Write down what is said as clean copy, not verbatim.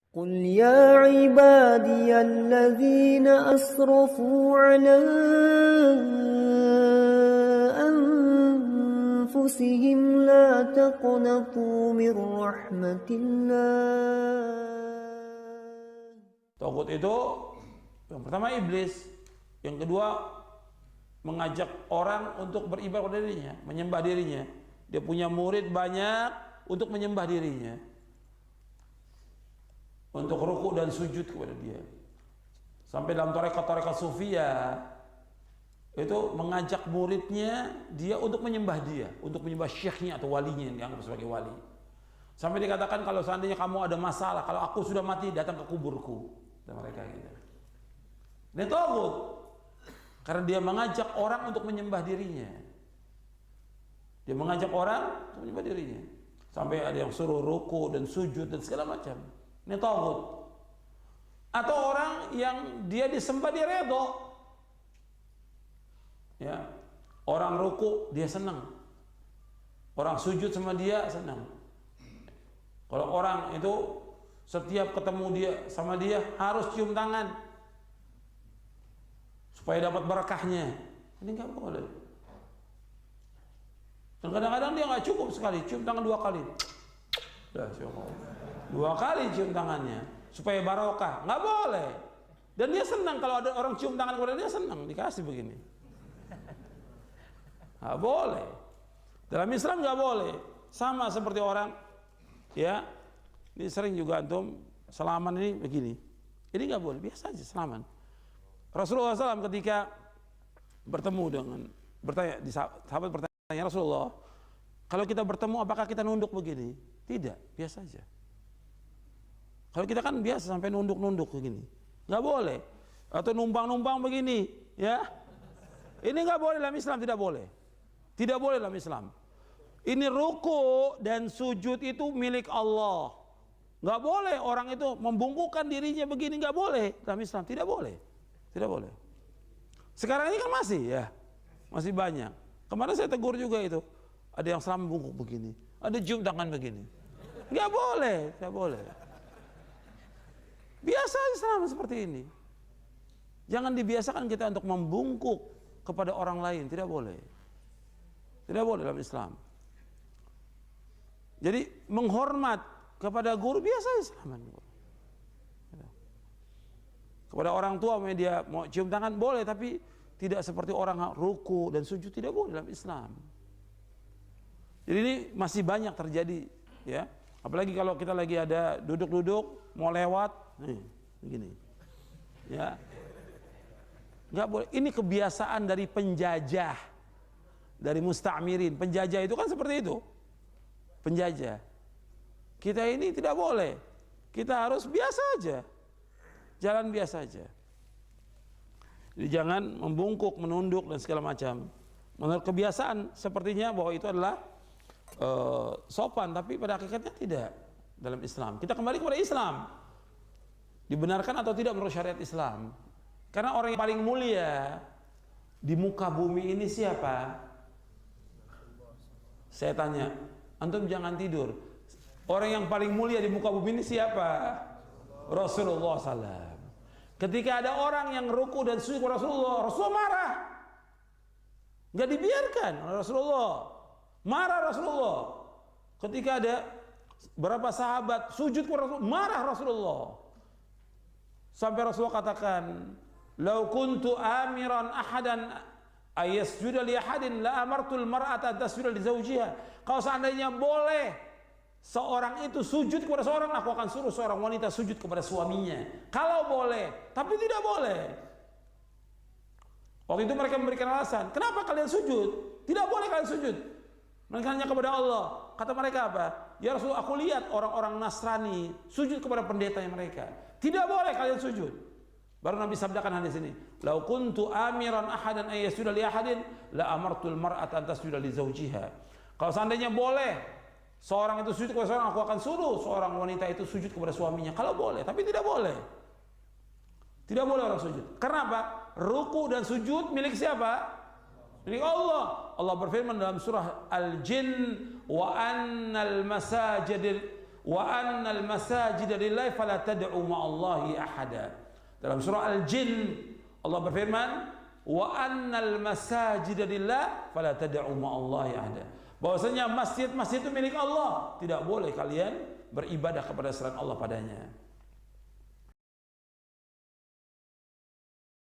قل يا عبادي الذين أسرفوا على أنفسهم لا تقنطوا من رحمة الله. Tagut itu yang pertama iblis, yang kedua mengajak orang untuk beribadah pada dirinya, menyembah dirinya. Dia punya murid banyak untuk menyembah dirinya, untuk ruku dan sujud kepada dia. Sampai dalam tarekat sufia itu mengajak muridnya dia untuk menyembah dia, untuk menyembah syekhnya atau walinya yang dianggap sebagai wali. Sampai dikatakan kalau seandainya kamu ada masalah, kalau aku sudah mati datang ke kuburku. Dan mereka gitu. Dia tagut karena dia mengajak orang untuk menyembah dirinya. Dia mengajak orang untuk menyembah dirinya. Sampai ada yang suruh ruku dan sujud dan segala macam. Ini tagut. Atau orang yang dia disembah dia redho. Ya. Orang ruku dia senang. Orang sujud sama dia senang. Kalau orang itu setiap ketemu dia sama dia harus cium tangan supaya dapat berkahnya. Ini nggak boleh. Dan kadang-kadang dia nggak cukup sekali, cium tangan 2 kali. Dah, 2 kali cium tangannya supaya barokah. Nggak boleh. Dan dia senang kalau ada orang cium tangan kepada dia, senang dikasih begini. Nggak boleh. Dalam Islam nggak boleh. Sama seperti orang, ya, ini sering juga antum salaman ini begini. Ini nggak boleh, biasa aja salaman. Rasulullah SAW ketika bertemu dengan sahabat bertanya, ya Rasulullah, kalau kita bertemu apakah kita nunduk begini? Tidak, biasa aja. Kalau kita kan biasa sampai nunduk-nunduk begini, nggak boleh. Atau numpang-numpang begini, ya. Ini nggak boleh dalam Islam, tidak boleh. Tidak boleh dalam Islam. Ini ruku dan sujud itu milik Allah. Nggak boleh orang itu membungkukkan dirinya begini, nggak boleh dalam Islam, tidak boleh. Tidak boleh. Sekarang ini kan masih ya, masih banyak. Kemarin saya tegur juga itu. Ada yang selama bungkuk begini, ada cium tangan begini. Nggak boleh, nggak boleh. Biasa Islam seperti ini. Jangan dibiasakan kita untuk membungkuk kepada orang lain, tidak boleh. Tidak boleh dalam Islam. Jadi menghormat kepada guru biasa Islam. Kepada orang tua dia mau cium tangan boleh, tapi tidak seperti orang ruku dan sujud, tidak boleh dalam Islam. Jadi ini masih banyak terjadi, ya. Apalagi kalau kita lagi ada duduk-duduk mau lewat, nih, begini, ya. Nggak boleh. Ini kebiasaan dari penjajah, dari musta'mirin. Penjajah itu kan seperti itu, penjajah. Kita ini tidak boleh. Kita harus biasa aja. Jalan biasa aja. Jadi jangan membungkuk, menunduk dan segala macam. Menurut kebiasaan sepertinya bahwa itu adalah sopan, tapi pada hakikatnya tidak dalam Islam. Kita kembali kepada Islam. Dibenarkan atau tidak menurut syariat Islam? Karena orang yang paling mulia di muka bumi ini siapa? Saya tanya, antum jangan tidur. Orang yang paling mulia di muka bumi ini siapa? Rasulullah SAW. Ketika ada orang yang ruku dan sujud kepada Rasulullah, Rasulullah marah. Nggak dibiarkan oleh Rasulullah. Marah Rasulullah. Ketika ada beberapa sahabat sujud kepada Rasulullah, marah Rasulullah. Sampai Rasulullah katakan, "Lau kuntu amiran ahadan ayasjuda li ahadin la amartul mar'ata tasjuda li zawjiha." Kalau seandainya boleh seorang itu sujud kepada seorang, aku akan suruh seorang wanita sujud kepada suaminya. Kalau boleh, tapi tidak boleh. Waktu itu mereka memberikan alasan, kenapa kalian sujud? Tidak boleh kalian sujud. Mereka hanya kepada Allah. Kata mereka apa? Ya Rasul, aku lihat orang-orang Nasrani sujud kepada pendetanya mereka. Tidak boleh kalian sujud. Baru Nabi sabdakan hadis ini, "Lau kuntu amiran ahadan ayyasjuda li ahadin la amartul mar'ata an tasjuda li zawjiha." Kalau seandainya boleh seorang itu sujud kepada seorang, aku akan suruh seorang wanita itu sujud kepada suaminya. Kalau boleh, tapi tidak boleh. Tidak boleh orang sujud. Karena apa? Ruku dan sujud milik siapa? Milik Allah. Allah berfirman dalam surah Al-Jin, wa annal masajid wa annal masajida lillahi fala tad'u ma'allahi ahada. Dalam surah Al-Jin Allah berfirman, wa annal masajida lillahi fala tad'u ma'allahi ahada. Bahwasanya masjid-masjid itu milik Allah, tidak boleh kalian beribadah kepada selain Allah padanya.